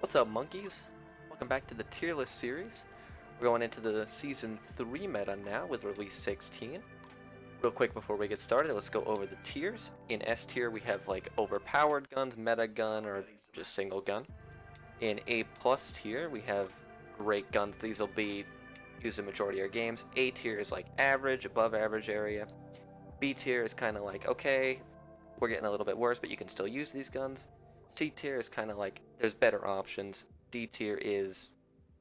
What's up, monkeys? Welcome back to the tier list series. We're going into the Season 3 meta now with release 16. Real quick before we get started, let's go over the tiers. In S tier we have like overpowered guns, meta gun, or just single gun. In A plus tier we have great guns. These will be used in majority of our games. A tier is like average, above average area. B tier is kind of like, okay, we're getting a little bit worse, but you can still use these guns. C tier is kind of like, there's better options. D tier is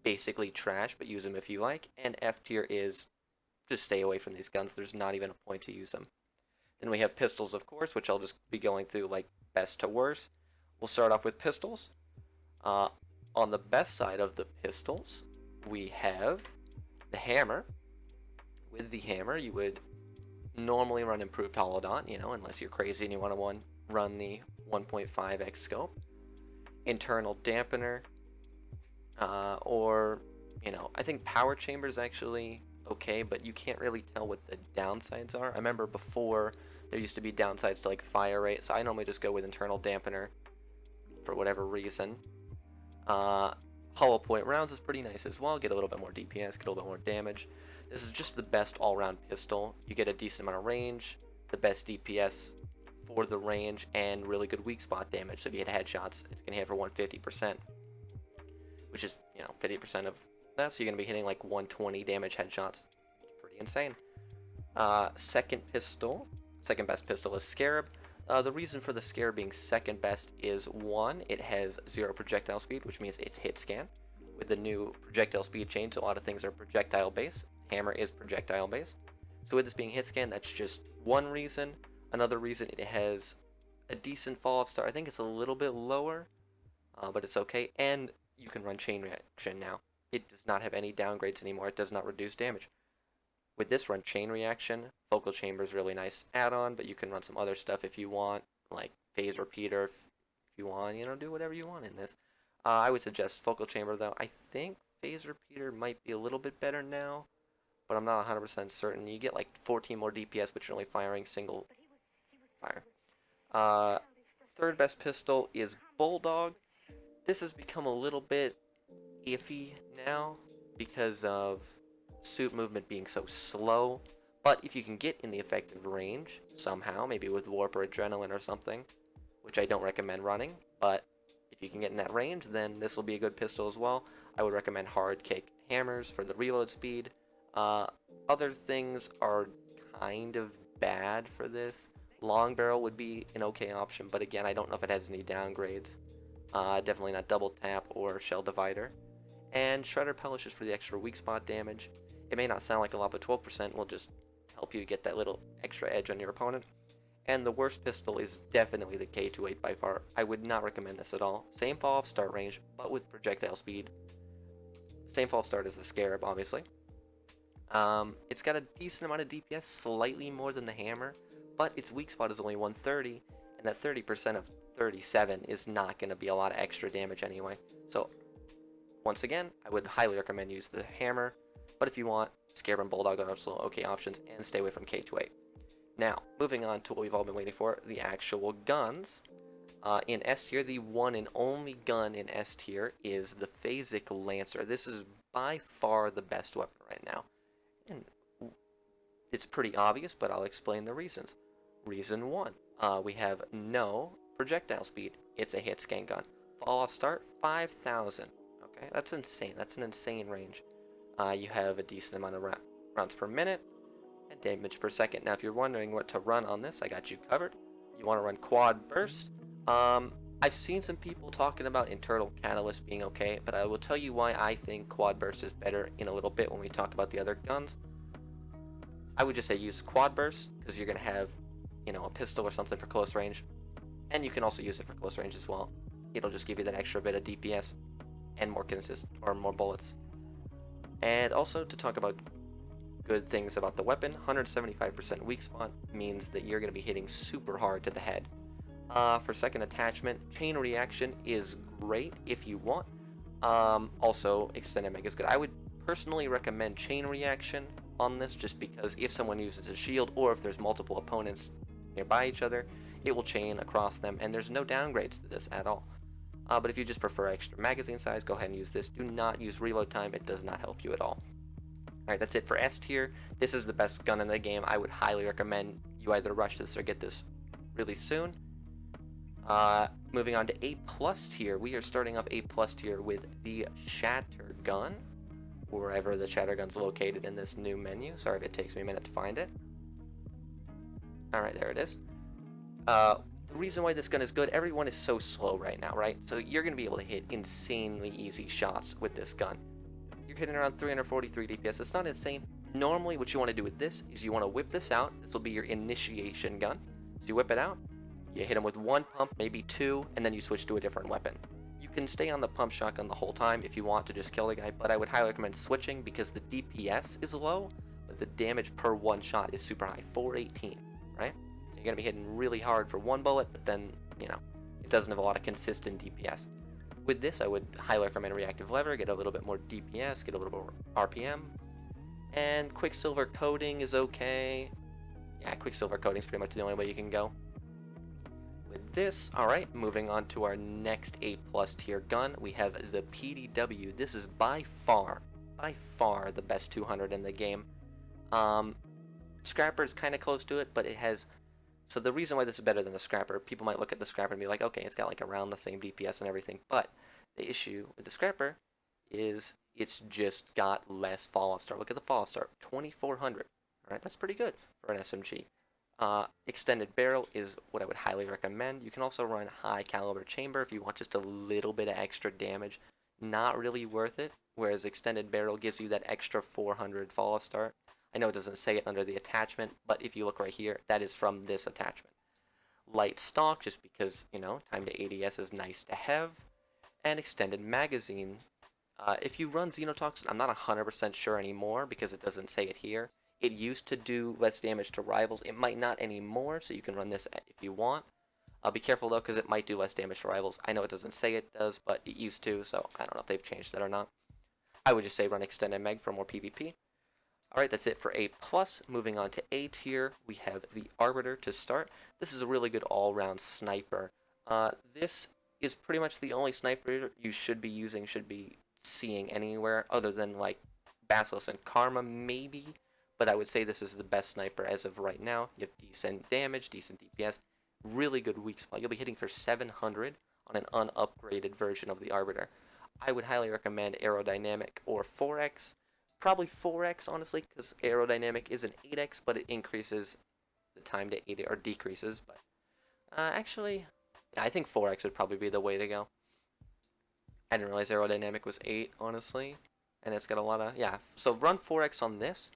basically trash, but use them if you like. And F tier is just stay away from these guns. There's not even a point to use them. Then we have pistols, of course, which I'll just be going through like best to worst. We'll start off with pistols. On the best side of the pistols, we have the hammer. With the hammer, you would normally run improved holodon, unless you're crazy and you want to run the 1.5x scope, internal dampener, or I think power chamber is actually okay, but you can't really tell what the downsides are. I remember before there used to be downsides to like fire rate, so I normally just go with internal dampener for whatever reason. Hollow point rounds is pretty nice as well. Get a little bit more DPS, get a little bit more damage. This is just the best all-round pistol. You get a decent amount of range, the best DPS for the range, and really good weak spot damage. So if you hit headshots, it's gonna hit for 150%, which is 50% of that. So you're gonna be hitting like 120 damage headshots. It's pretty insane. Second best pistol is Scarab. The reason for the Scarab being second best is one, it has 0 projectile speed, which means it's hit scan. With the new projectile speed change, a lot of things are projectile based. Hammer is projectile based. So with this being hit scan, that's just one reason. Another reason, it has a decent fall off start. I think it's a little bit lower, but it's okay. And you can run chain reaction now. It does not have any downgrades anymore. It does not reduce damage. With this run chain reaction, focal chamber is really nice add-on, but you can run some other stuff if you want, like phase repeater if you want, do whatever you want in this. I would suggest focal chamber though. I think phase repeater might be a little bit better now, but I'm not 100% certain. You get like 14 more DPS, but you're only firing single fire. Third best pistol is Bulldog. This has become a little bit iffy now because of suit movement being so slow, but if you can get in the effective range somehow, maybe with warp or adrenaline or something, which I don't recommend running, but if you can get in that range, then this will be a good pistol as well. I would recommend hard kick hammers for the reload speed. Other things are kind of bad for this. Long barrel would be an okay option, but again, I don't know if it has any downgrades. Definitely not double tap or shell divider. And shredder pellish is for the extra weak spot damage. It may not sound like a lot, but 12% will just help you get that little extra edge on your opponent. And the worst pistol is definitely the K28 by far. I would not recommend this at all. Same fall off start range, but with projectile speed. Same fall off start as the Scarab, obviously. It's got a decent amount of DPS, slightly more than the hammer, but its weak spot is only 130, and that 30% of 37 is not going to be a lot of extra damage anyway. So, once again, I would highly recommend use the hammer, but if you want, Scarab and Bulldog are also okay options, and stay away from K28. Now, moving on to what we've all been waiting for, the actual guns. In S tier, the one and only gun in S tier is the Phasic Lancer. This is by far the best weapon right now. And it's pretty obvious, but I'll explain the reasons. Reason 1, we have no projectile speed. It's a hit scan gun. Fall off start, 5,000. Okay, that's insane. That's an insane range. You have a decent amount of rounds per minute and damage per second. Now, if you're wondering what to run on this, I got you covered. You want to run quad burst. I've seen some people talking about internal catalyst being okay, but I will tell you why I think quad burst is better in a little bit when we talk about the other guns. I would just say use quad burst because you're going to have, a pistol or something for close range, and you can also use it for close range as well. It'll just give you that extra bit of DPS and more more bullets. And also to talk about good things about the weapon, 175% weak spot means that you're going to be hitting super hard to the head. For second attachment, chain reaction is great if you want. Also, extended mega is good. I would personally recommend chain reaction on this just because if someone uses a shield or if there's multiple opponents nearby each other, it will chain across them, and there's no downgrades to this at all. But if you just prefer extra magazine size, go ahead and use this. Do not use reload time, it does not help you at all. Alright, that's it for S tier. This is the best gun in the game. I would highly recommend you either rush this or get this really soon. Moving on to A plus tier, we are starting off A plus tier with the Shatter Gun, wherever the Shatter Gun's located in this new menu. Sorry if it takes me a minute to find it. Alright, there it is. The reason why this gun is good, everyone is so slow right now, right? So you're going to be able to hit insanely easy shots with this gun. You're hitting around 343 DPS. It's not insane. Normally what you want to do with this is you want to whip this out. This will be your initiation gun. So you whip it out, you hit him with one pump, maybe two, and then you switch to a different weapon. You can stay on the pump shotgun the whole time if you want to just kill the guy, but I would highly recommend switching because the DPS is low, but the damage per one shot is super high, 418, right? So you're going to be hitting really hard for one bullet, but then, you know, it doesn't have a lot of consistent DPS. With this, I would highly recommend Reactive Lever, get a little bit more DPS, get a little bit more RPM, and Quicksilver Coating is okay. Yeah, Quicksilver Coating is pretty much the only way you can go. With this, alright, moving on to our next A plus tier gun, we have the PDW. This is by far the best 200 in the game. Scrapper is kind of close to it, but it has... So the reason why this is better than the Scrapper, people might look at the Scrapper and be like, okay, it's got like around the same DPS and everything, but the issue with the Scrapper is it's just got less fall-off start. Look at the fall-off start, 2400. Alright, that's pretty good for an SMG. Extended barrel is what I would highly recommend. You can also run high caliber chamber if you want just a little bit of extra damage. Not really worth it, whereas extended barrel gives you that extra 400 fall-off start. I know it doesn't say it under the attachment, but if you look right here, that is from this attachment. Light stock, just because, you know, time to ADS is nice to have. And extended magazine. If you run Xenotoxin, I'm not 100% sure anymore because it doesn't say it here. It used to do less damage to rivals. It might not anymore, so you can run this if you want. Be careful though, because it might do less damage to rivals. I know it doesn't say it does, but it used to, so I don't know if they've changed that or not. I would just say run extended mag for more PvP. Alright, that's it for A+. Moving on to A tier, we have the Arbiter to start. This is a really good all-round sniper. This is pretty much the only sniper you should be seeing anywhere, other than like Basilisk and Karma maybe, but I would say this is the best sniper as of right now. You have decent damage, decent DPS, really good weak spot. You'll be hitting for 700 on an unupgraded version of the Arbiter. I would highly recommend Aerodynamic or 4x. Probably 4x, honestly, because Aerodynamic is an 8x, but it increases the time to 80, or decreases, but actually, I think 4x would probably be the way to go. I didn't realize Aerodynamic was 8, honestly, and it's got a lot of, yeah, so run 4x on this.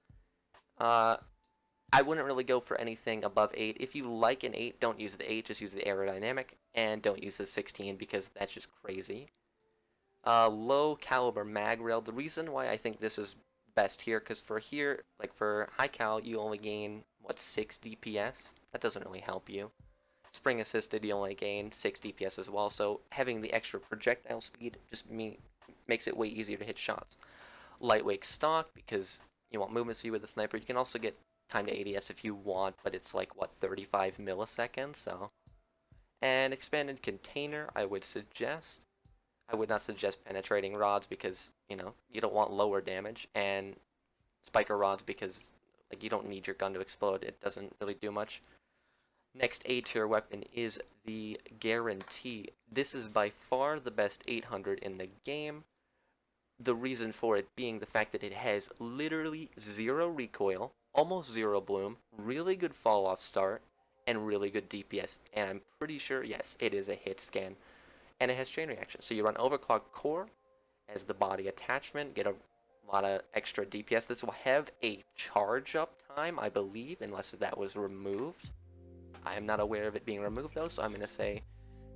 I wouldn't really go for anything above 8. If you like an 8, don't use the 8, just use the Aerodynamic, and don't use the 16 because that's just crazy. Low caliber mag rail. The reason why I think this is best here, because for here, like for high cal, you only gain, what, 6 DPS? That doesn't really help you. Spring assisted, you only gain 6 DPS as well, so having the extra projectile speed just makes it way easier to hit shots. Lightweight stock, because you want movement speed with the sniper. You can also get time to ADS if you want, but it's like, what, 35 milliseconds, so. And expanded container, I would not suggest penetrating rods because, you know, you don't want lower damage, and spiker rods because, like, you don't need your gun to explode. It doesn't really do much. Next A tier weapon is the Guarantee. This is by far the best 800 in the game. The reason for it being the fact that it has literally 0 recoil, almost 0 bloom, really good fall off start, and really good DPS. And I'm pretty sure, yes, it is a hit scan. And it has chain reaction. So you run overclock core as the body attachment, get a lot of extra DPS. This will have a charge up time, I believe, unless that was removed. I am not aware of it being removed though, so I'm going to say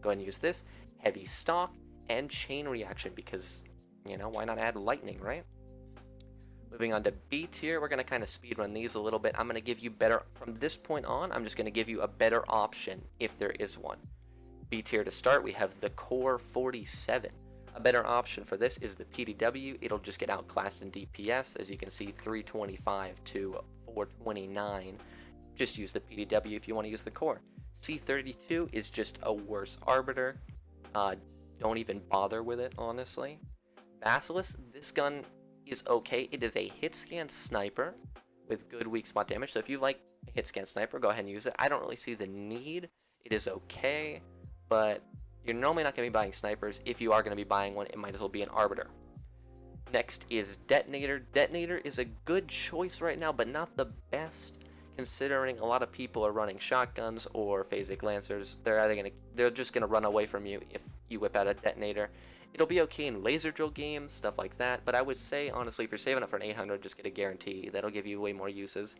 go ahead and use this. Heavy stock and chain reaction because, you know, why not add lightning, right? Moving on to B tier, we're going to kind of speed run these a little bit. I'm going to give you better, from this point on, I'm just going to give you a better option if there is one. B tier to start, we have the Core 47. A better option for this is the PDW. It'll just get outclassed in DPS, as you can see, 325 to 429. Just use the PDW if you want to use the Core. C32 is just a worse Arbiter. don't even bother with it, honestly. Basilisk, this gun is okay. It is a hit scan sniper with good weak spot damage. So if you like a hit scan sniper, go ahead and use it. I don't really see the need. It is okay, but you're normally not going to be buying snipers. If you are going to be buying one, it might as well be an Arbiter. Next is Detonator. Detonator is a good choice right now, but not the best, considering a lot of people are running shotguns or Phasic Lancers. They're just gonna run away from you if you whip out a Detonator. It'll be okay in laser drill games, stuff like that, but I would say, honestly, if you're saving up for an 800, just get a guarantee. That'll give you way more uses.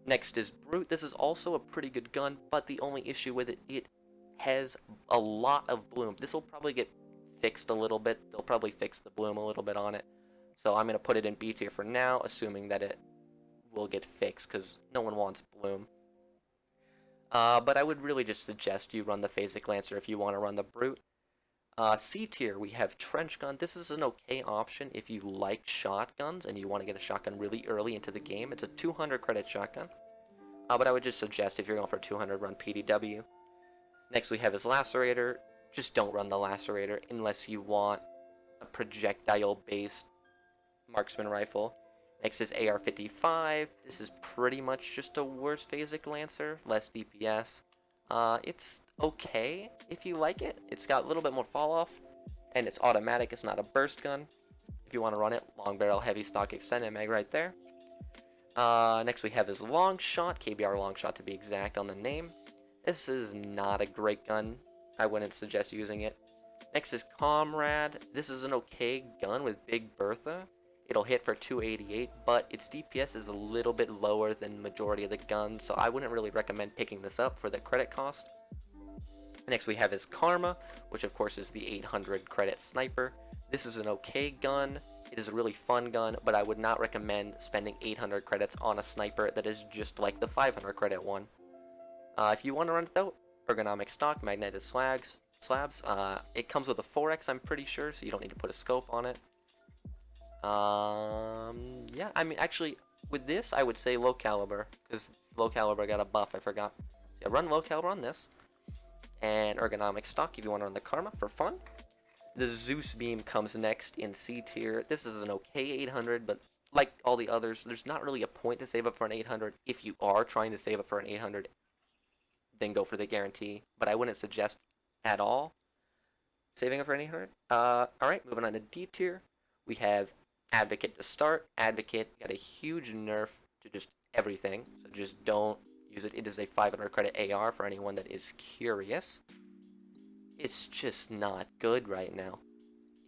Next is Brute. This is also a pretty good gun, but the only issue with it, it has a lot of bloom. This will probably get fixed a little bit. They'll probably fix the bloom a little bit on it. So I'm going to put it in B tier for now, assuming that it will get fixed, because no one wants bloom. But I would really just suggest you run the Phasic Lancer if you want to run the Brute. C tier, we have Trench Gun. This is an okay option if you like shotguns and you want to get a shotgun really early into the game. It's a 200 credit shotgun. But I would just suggest if you're going for 200, run PDW. Next we have his Lacerator. Just don't run the Lacerator unless you want a projectile-based marksman rifle. Next is AR-55. This is pretty much just a worse Phasic Lancer, less DPS. It's okay if you like it. It's got a little bit more fall off, and it's automatic. It's not a burst gun. If you want to run it, long barrel, heavy stock, extended mag right there. Next we have his long shot, KBR long shot to be exact on the name. This is not a great gun. I wouldn't suggest using it. Next is Comrade. This is an okay gun with Big Bertha. It'll hit for 288, but its DPS is a little bit lower than the majority of the guns, so I wouldn't really recommend picking this up for the credit cost. Next we have his Karma, which of course is the 800 credit sniper. This is an okay gun. It is a really fun gun, but I would not recommend spending 800 credits on a sniper that is just like the 500 credit one. If you want to run it though, ergonomic stock, magnetic slabs. It comes with a 4x, I'm pretty sure, so you don't need to put a scope on it. Yeah, I mean, actually, with this, I would say low caliber, because low caliber got a buff, I forgot. So yeah, run low caliber on this, and ergonomic stock if you want to run the Karma for fun. The Zeus Beam comes next in C tier. This is an okay 800, but like all the others, there's not really a point to save up for an 800. If you are trying to save up for an 800, then go for the guarantee, but I wouldn't suggest at all saving up for an 800. Alright, moving on to D tier. We have Advocate to start. Advocate got a huge nerf to just everything, so just don't use it. It is a 500 credit AR for anyone that is curious. It's just not good right now.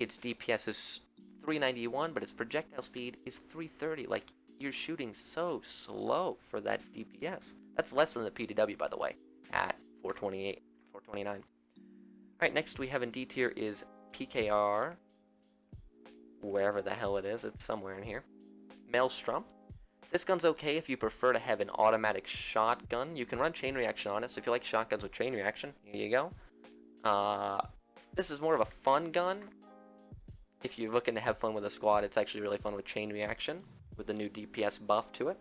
Its DPS is 391, but its projectile speed is 330. Like, you're shooting so slow for that DPS. That's less than the PDW, by the way, at 428, 429. Alright, next we have in D tier is PKR. Wherever the hell it is, it's somewhere in here. Maelstrom. This gun's okay if you prefer to have an automatic shotgun. You can run chain reaction on it, so if you like shotguns with chain reaction, here you go. This is more of a fun gun. If you're looking to have fun with a squad, it's actually really fun with chain reaction, with the new DPS buff to it.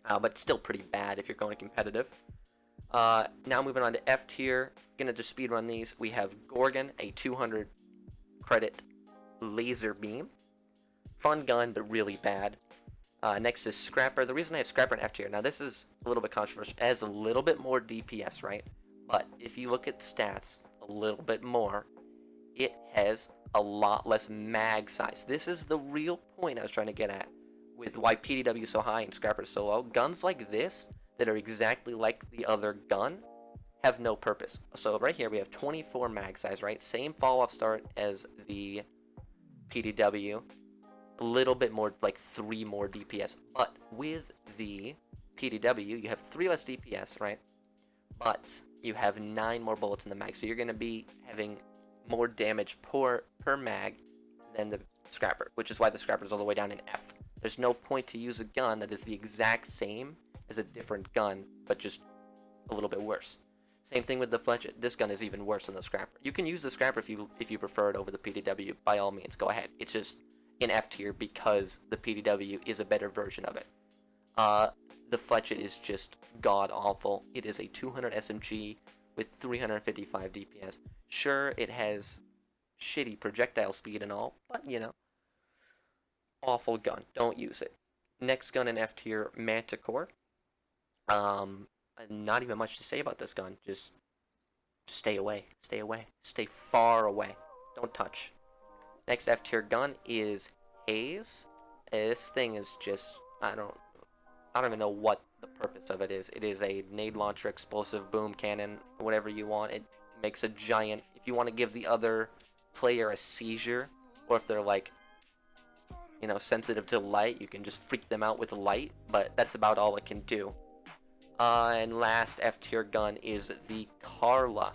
But still pretty bad if you're going competitive. Now moving on to F tier, gonna just speed run these. We have Gorgon, a 200 credit laser beam. Fun gun, but really bad. Next is Scrapper. The reason I have Scrapper in F tier, now this is a little bit controversial. It has a little bit more DPS, right? But if you look at stats a little bit more, it has a lot less mag size. This is the real point I was trying to get at with why PDW is so high and Scrapper is so low. Guns like this that are exactly like the other gun have no purpose. So right here we have 24 mag size, right? Same fall off start as the PDW, a little bit more, like 3 more DPS, but with the PDW you have 3 less DPS, right? But you have 9 more bullets in the mag, so you're going to be having more damage per mag than the Scrapper, which is why the Scrapper is all the way down in F. There's no point to use a gun that is the exact same as a different gun, but just a little bit worse. Same thing with the Flechette. This gun is even worse than the Scrapper. You can use the Scrapper if you prefer it over the PDW. By all means, go ahead. It's just in F tier because the PDW is a better version of it. The Flechette is just god awful. It is a 200 SMG with 355 DPS. Sure, it has shitty projectile speed and all, but you know, awful gun. Don't use it. Next gun in F tier, Manticore. Not even much to say about this gun. Just stay away. Stay away. Stay far away. Don't touch. Next F tier gun is Haze. This thing is just, I don't even know what the purpose of it is. It is a nade launcher, explosive boom cannon, whatever you want. It makes a giant, if you want to give the other player a seizure, or if they're like, you know, sensitive to light, you can just freak them out with light, but that's about all it can do. And last F tier gun is the Carla.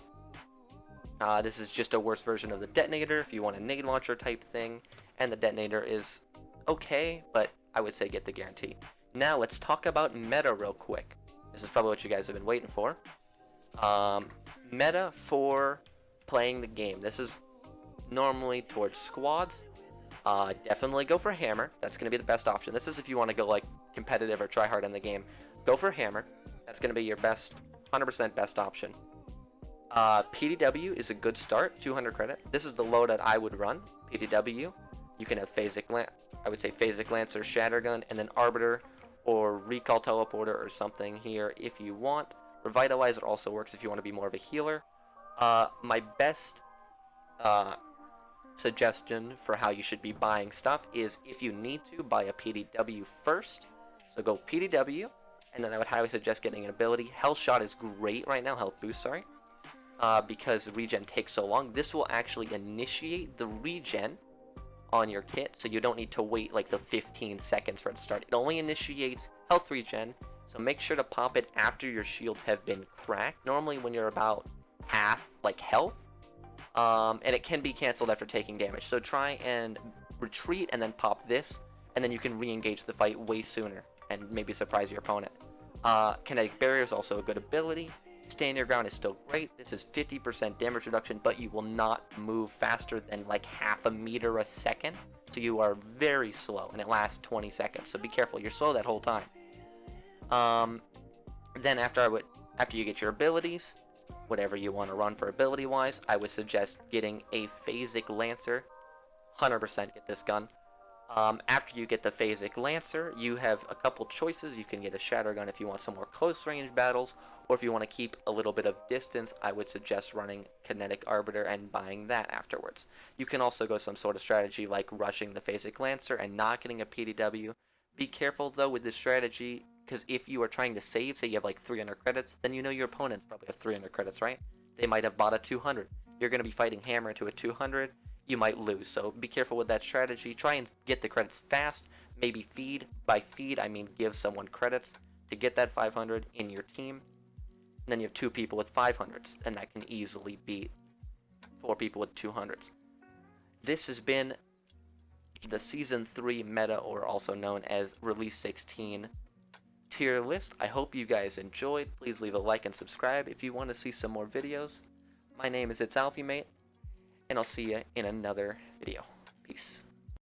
This is just a worse version of the detonator if you want a nade launcher type thing, and the detonator is okay, but I would say get the guarantee. Now let's talk about meta real quick. This is probably what you guys have been waiting for. Meta for playing the game. This is normally towards squads. Definitely go for hammer. That's going to be the best option. This is if you want to go like competitive or try hard in the game. Go for hammer. That's going to be your best, 100% best option. PDW is a good start, 200 credit. This is the loadout I would run, PDW. You can have Phasic Lancer, I would say Phasic Lancer, Shatter Gun, and then Arbiter or Recall Teleporter or something here if you want. Revitalizer also works if you want to be more of a healer. My best suggestion for how you should be buying stuff is if you need to, buy a PDW first. So go PDW, and then I would highly suggest getting an ability. Health Shot is great right now, health boost, sorry. Because regen takes so long. This will actually initiate the regen on your kit, so you don't need to wait like the 15 seconds for it to start. It only initiates health regen, so make sure to pop it after your shields have been cracked, normally when you're about half like health, and it can be cancelled after taking damage. So try and retreat and then pop this, and then you can re-engage the fight way sooner and maybe surprise your opponent. Kinetic Barrier is also a good ability. Stand your ground is still great. This is 50% damage reduction, but you will not move faster than like half a meter a second. So you are very slow, and it lasts 20 seconds. So be careful, you're slow that whole time. Then after you get your abilities, whatever you want to run for ability-wise, I would suggest getting a Phasic Lancer. 100% get this gun. After you get the Phasic Lancer, you have a couple choices. You can get a Shatter Gun if you want some more close range battles, or if you want to keep a little bit of distance, I would suggest running Kinetic Arbiter and buying that afterwards. You can also go some sort of strategy like rushing the Phasic Lancer and not getting a PDW. Be careful though with this strategy, because if you are trying to save, say you have like 300 credits, then you know your opponents probably have 300 credits, right? They might have bought a 200. You're going to be fighting hammer into a 200. You might lose, so be careful with that strategy. Try and get the credits fast. Maybe feed. By feed, I mean give someone credits to get that 500 in your team. And then you have 2 people with 500s, and that can easily beat 4 people with 200s. This has been the Season 3 meta, or also known as Release 16 tier list. I hope you guys enjoyed. Please leave a like and subscribe if you want to see some more videos. My name is It's Alfie Mate, and I'll see you in another video. Peace.